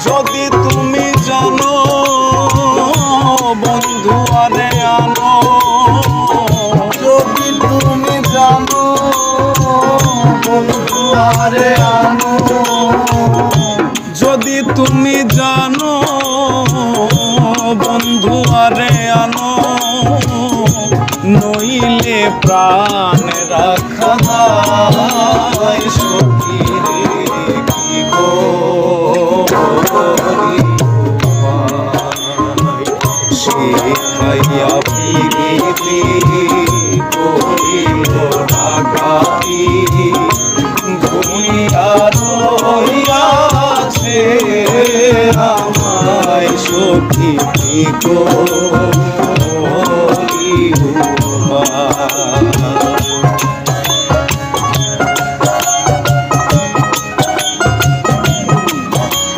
যদি তুমি জানো বন্ধু আরে আনো, যদি তুমি জানো বন্ধু আরে আনো, যদি তুমি জানো বন্ধু আরে আনো, নইলে প্রাণ রাখা যায় সখী রে কি করি শিখাইয়া পিরিতি করিল ডাকাতি দুনিয়া রহিয়াছে আমায় সখী কি